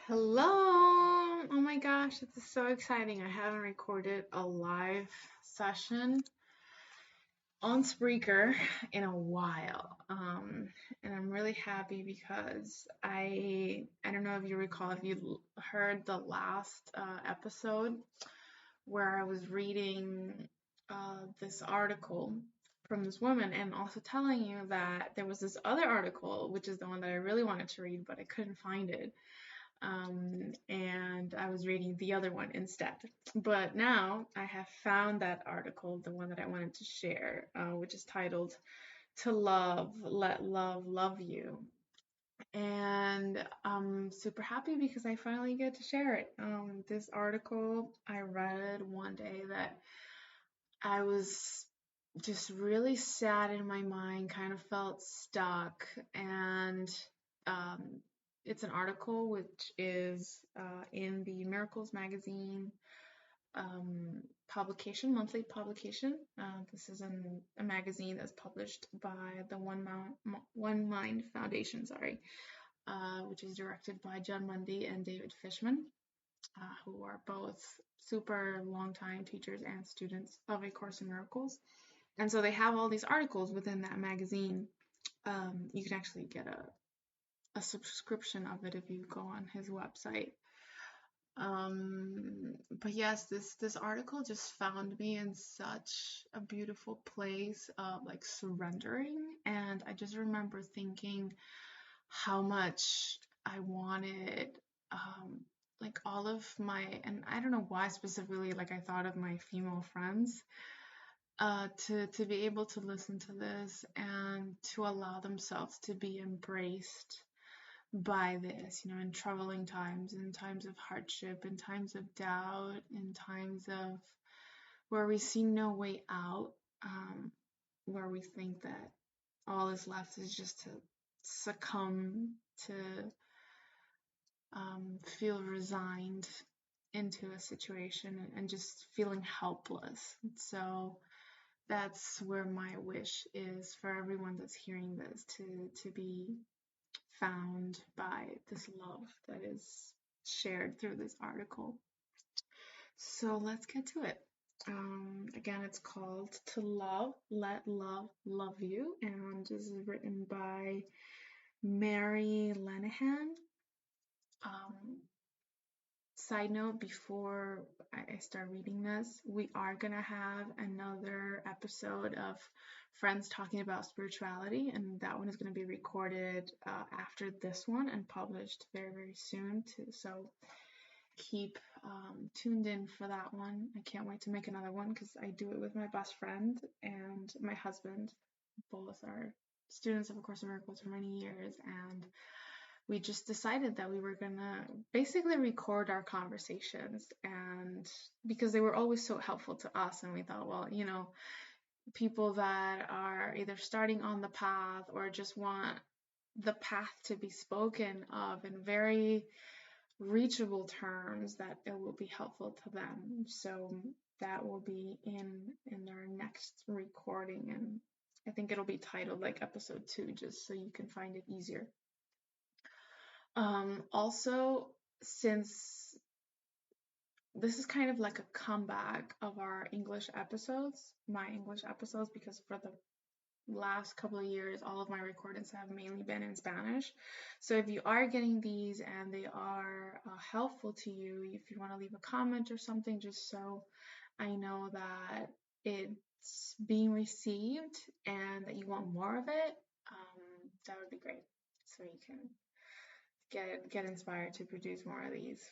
Hello! Oh my gosh, this is so exciting. I haven't recorded a live session on Spreaker in a while. And I'm really happy because I don't know if you recall, if you heard the last episode where I was reading this article from this woman and also telling you that there was this other article, which is the one that I really wanted to read, but I couldn't find it. And I was reading the other one instead. But now I have found that article, the one that I wanted to share, which is titled To Love, Let Love Love You. And I'm super happy because I finally get to share it. This article I read one day that I was just really sad in my mind, kind of felt stuck, and um, it's an article which is in the Miracles magazine publication, monthly publication. This is a magazine that's published by the One Mind Foundation, which is directed by John Mundy and David Fishman, who are both super long-time teachers and students of A Course in Miracles. And so they have all these articles within that magazine. You can actually get a subscription of it if you go on his website. But yes, this article just found me in such a beautiful place of like surrendering, and I just remember thinking how much I wanted like all of my, and I don't know why specifically, like I thought of my female friends to be able to listen to this and to allow themselves to be embraced by this, in troubling times, in times of hardship, in times of doubt, in times of where we see no way out, where we think that all is left is just to succumb, to feel resigned into a situation and just feeling helpless. So that's where my wish is for everyone that's hearing this, to be found by this love that is shared through this article. So let's get to it. Again, it's called To Love, Let Love Love You, and this is written by Mary Lenihan. Side note, before I start reading this, we are going to have another episode of Friends Talking About Spirituality, and that one is going to be recorded after this one and published very, very soon. So keep tuned in for that one. I can't wait to make another one because I do it with my best friend and my husband. Both are students of A Course in Miracles for many years, and we just decided that we were gonna basically record our conversations, and because they were always so helpful to us, and we thought, well, people that are either starting on the path or just want the path to be spoken of in very reachable terms, that it will be helpful to them. So that will be in our next recording, and I think it'll be titled like episode 2, just so you can find it easier. Also, since this is kind of like a comeback of our English episodes, my English episodes, because for the last couple of years, all of my recordings have mainly been in Spanish. So if you are getting these and they are helpful to you, if you want to leave a comment or something, just so I know that it's being received and that you want more of it, that would be great. So you can get inspired to produce more of these.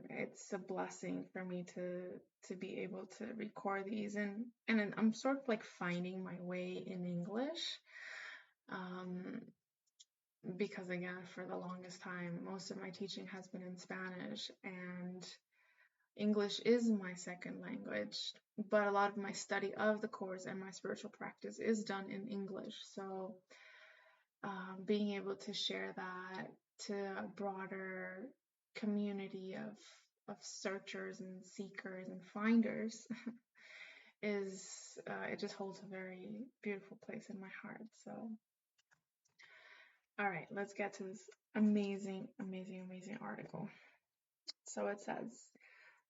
It's a blessing for me to be able to record these, and I'm sort of like finding my way in English, because again, for the longest time, most of my teaching has been in Spanish, and English is my second language, but a lot of my study of the Course and my spiritual practice is done in English. So being able to share that to a broader community of searchers and seekers and finders is it just holds a very beautiful place in my heart. So All right, let's get to this amazing, amazing, amazing article. So it says,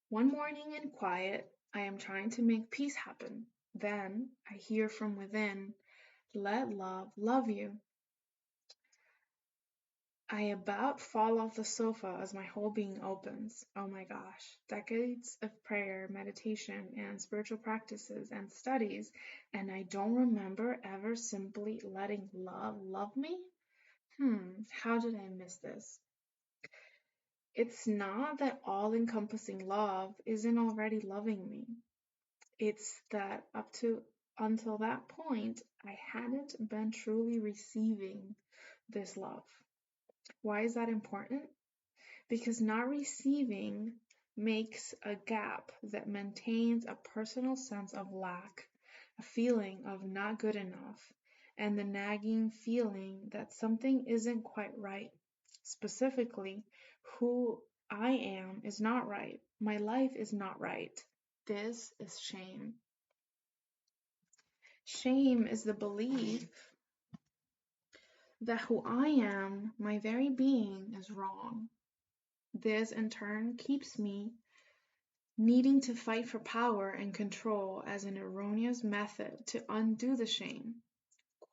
one morning in quiet, I am trying to make peace happen. Then I hear from within, let love love you. I about fall off the sofa as my whole being opens. Oh my gosh. Decades of prayer, meditation, and spiritual practices and studies, and I don't remember ever simply letting love love me? How did I miss this? It's not that all encompassing love isn't already loving me. It's that up to until that point, I hadn't been truly receiving this love. Why is that important? Because not receiving makes a gap that maintains a personal sense of lack, a feeling of not good enough, and the nagging feeling that something isn't quite right. Specifically, who I am is not right. My life is not right. This is shame. Shame is the belief that who I am, my very being, is wrong. This in turn keeps me needing to fight for power and control as an erroneous method to undo the shame.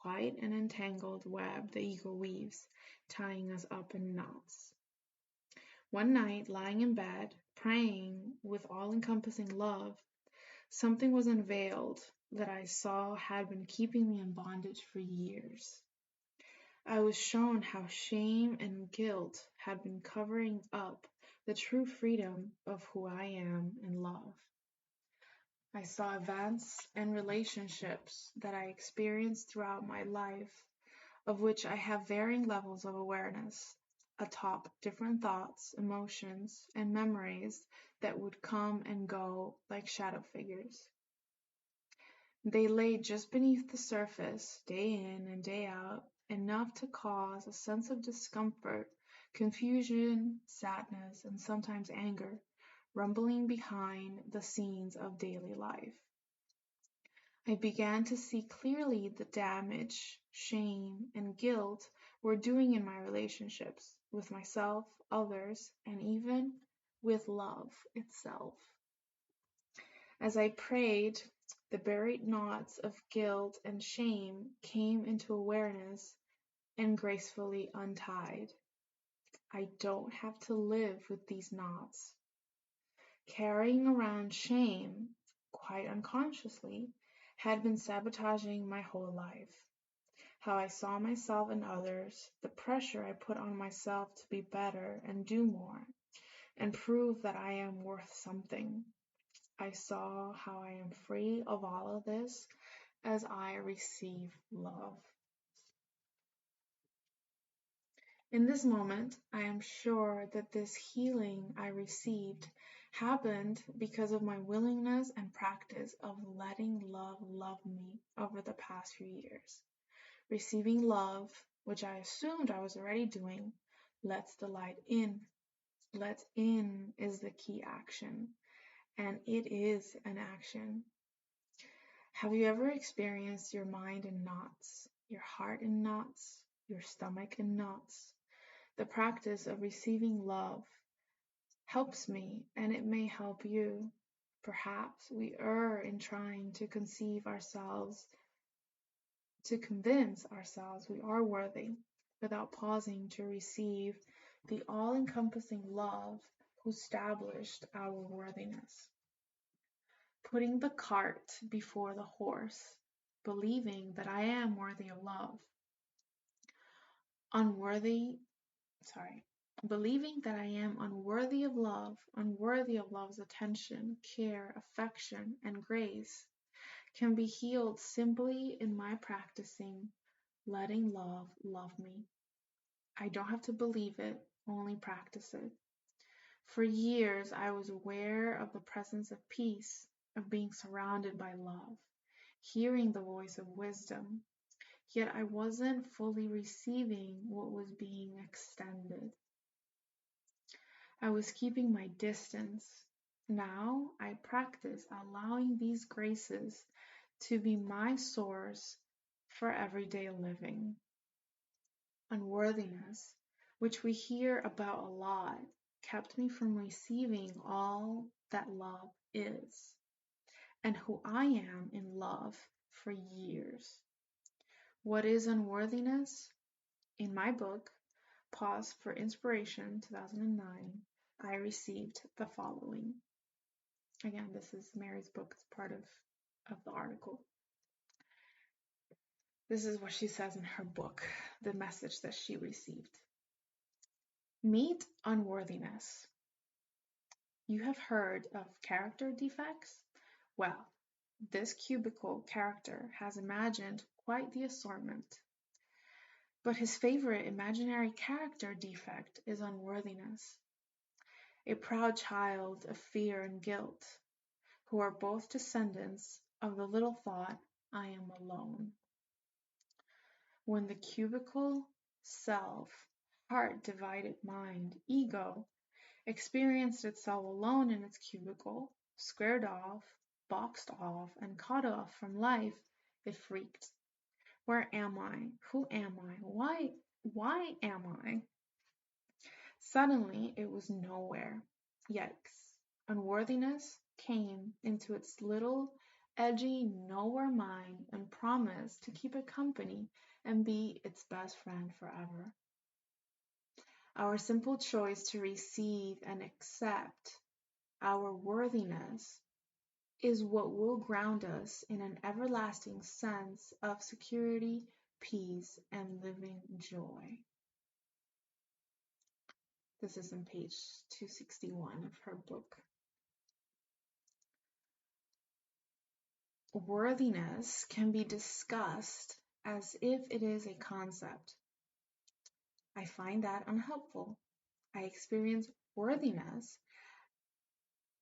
Quite an entangled web the ego weaves, tying us up in knots. One night, lying in bed, praying with all-encompassing love, something was unveiled that I saw had been keeping me in bondage for years. I was shown how shame and guilt had been covering up the true freedom of who I am in love. I saw events and relationships that I experienced throughout my life, of which I have varying levels of awareness, atop different thoughts, emotions, and memories that would come and go like shadow figures. They lay just beneath the surface, day in and day out, enough to cause a sense of discomfort, confusion, sadness, and sometimes anger, rumbling behind the scenes of daily life. I began to see clearly the damage, shame, and guilt were doing in my relationships with myself, others, and even with love itself. As I prayed, the buried knots of guilt and shame came into awareness and gracefully untied. I don't have to live with these knots. Carrying around shame, quite unconsciously, had been sabotaging my whole life. How I saw myself and others, the pressure I put on myself to be better and do more, and prove that I am worth something. I saw how I am free of all of this as I receive love. In this moment, I am sure that this healing I received happened because of my willingness and practice of letting love love me over the past few years. Receiving love, which I assumed I was already doing, lets the light in. Let in is the key action, and it is an action. Have you ever experienced your mind in knots, your heart in knots, your stomach in knots? The practice of receiving love helps me, and it may help you. Perhaps we err in trying to convince ourselves we are worthy without pausing to receive the all-encompassing love who established our worthiness. Putting the cart before the horse, believing that I am worthy of love. Believing that I am unworthy of love, unworthy of love's attention, care, affection, and grace, can be healed simply in my practicing letting love love me. I don't have to believe it, only practice it. For years, I was aware of the presence of peace, of being surrounded by love, hearing the voice of wisdom, yet I wasn't fully receiving what was being extended. I was keeping my distance. Now I practice allowing these graces to be my source for everyday living. Unworthiness, which we hear about a lot, kept me from receiving all that love is and who I am in love for years. What is unworthiness? In my book, Pause for Inspiration 2009, I received the following. Again, this is Mary's book, it's part of the article. This is what she says in her book, the message that she received. Meet unworthiness. You have heard of character defects? Well, this cubicle character has imagined quite the assortment. But his favorite imaginary character defect is unworthiness. A proud child of fear and guilt, who are both descendants of the little thought, I am alone. When the cubicle, self, heart-divided mind, ego, experienced itself alone in its cubicle, squared off, boxed off, and cut off from life, it freaked. Where am I? Who am I? Why am I? Suddenly it was nowhere. Yikes. Unworthiness came into its little, edgy nowhere mind and promised to keep it company and be its best friend forever. Our simple choice to receive and accept our worthiness is what will ground us in an everlasting sense of security, peace, and living joy. This is on page 261 of her book. Worthiness can be discussed as if it is a concept. I find that unhelpful. I experience worthiness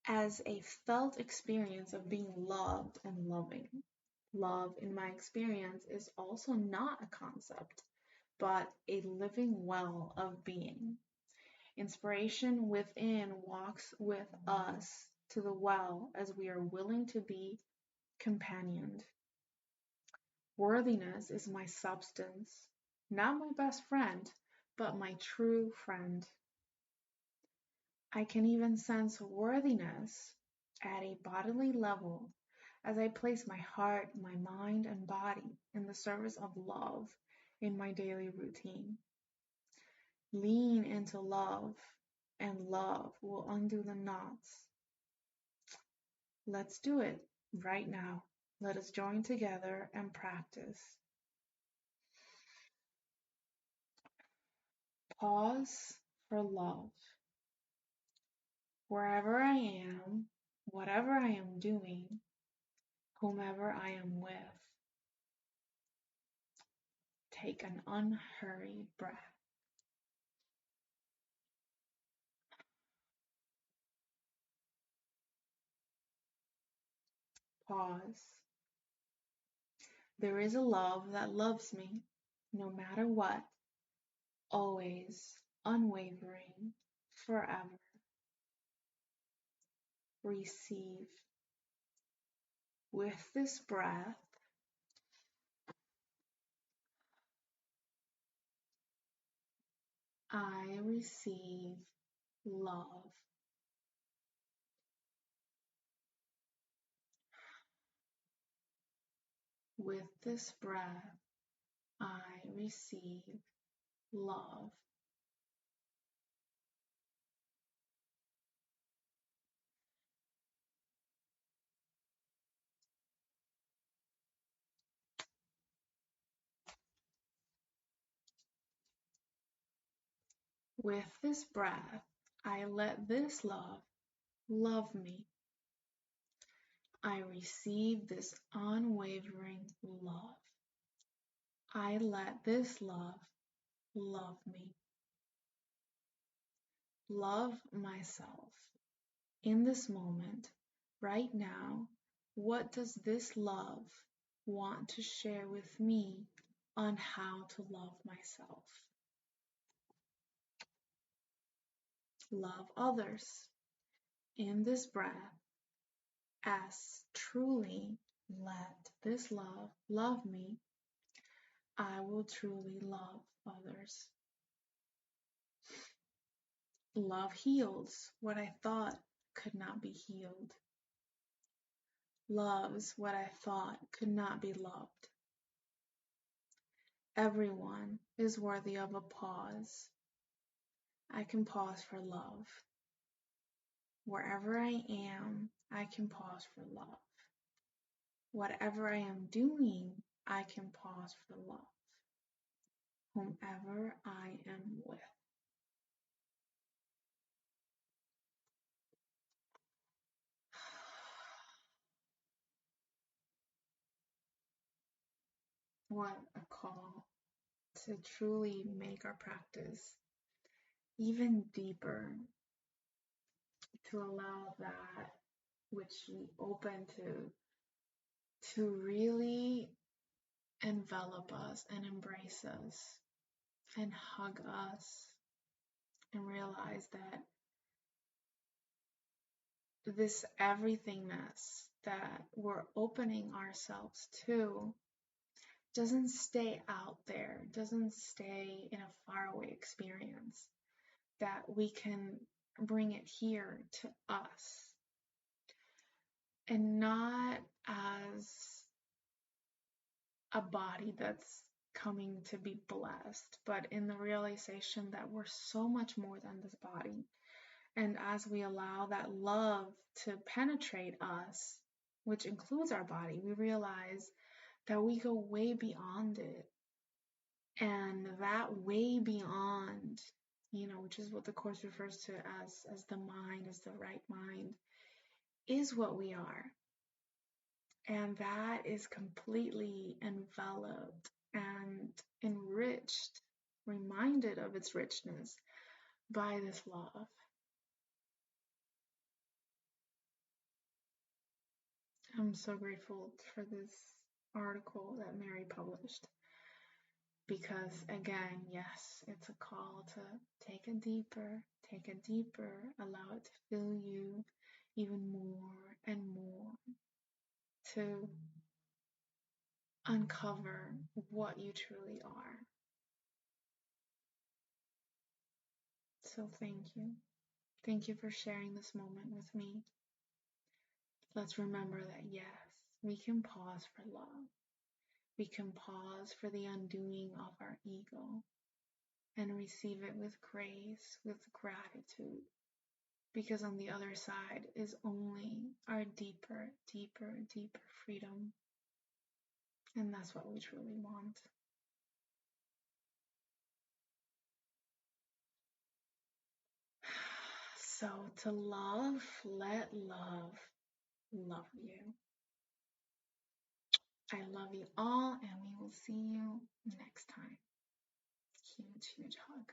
as a felt experience of being loved and loving. Love, in my experience, is also not a concept, but a living well of being. Inspiration within walks with us to the well as we are willing to be companioned. Worthiness is my substance, not my best friend, but my true friend. I can even sense worthiness at a bodily level as I place my heart, my mind, and body in the service of love in my daily routine. Lean into love, and love will undo the knots. Let's do it right now. Let us join together and practice. Pause for love. Wherever I am, whatever I am doing, whomever I am with, take an unhurried breath. Pause. There is a love that loves me, no matter what, always, unwavering, forever. Receive. With this breath, I receive love. With this breath, I receive love. With this breath, I let this love love me. I receive this unwavering love. I let this love love me. Love myself. In this moment, right now, what does this love want to share with me on how to love myself? Love others. In this breath, as truly let this love love me, I will truly love others. Love heals what I thought could not be healed. Loves what I thought could not be loved. Everyone is worthy of a pause. I can pause for love. Wherever I am, I can pause for love. Whatever I am doing, I can pause for love. Whomever I am with. What a call to truly make our practice even deeper, to allow that which we open to really envelop us and embrace us and hug us and realize that this everythingness that we're opening ourselves to doesn't stay out there, doesn't stay in a faraway experience, that we can bring it here to us and not as a body that's coming to be blessed, but in the realization that we're so much more than this body. And as we allow that love to penetrate us, which includes our body, we realize that we go way beyond it. And that way beyond, which is what the Course refers to as the mind, as the right mind, is what we are. And that is completely enveloped and enriched, reminded of its richness by this love. I'm so grateful for this article that Mary published because, again, yes, it's a call to take it deeper, allow it to fill you even more and more, to uncover what you truly are. So thank you. Thank you for sharing this moment with me. Let's remember that yes, we can pause for love. We can pause for the undoing of our ego and receive it with grace, with gratitude. Because on the other side is only our deeper, deeper, deeper freedom. And that's what we truly want. So to love, let love love you. I love you all, and we will see you next time. Huge, huge hug.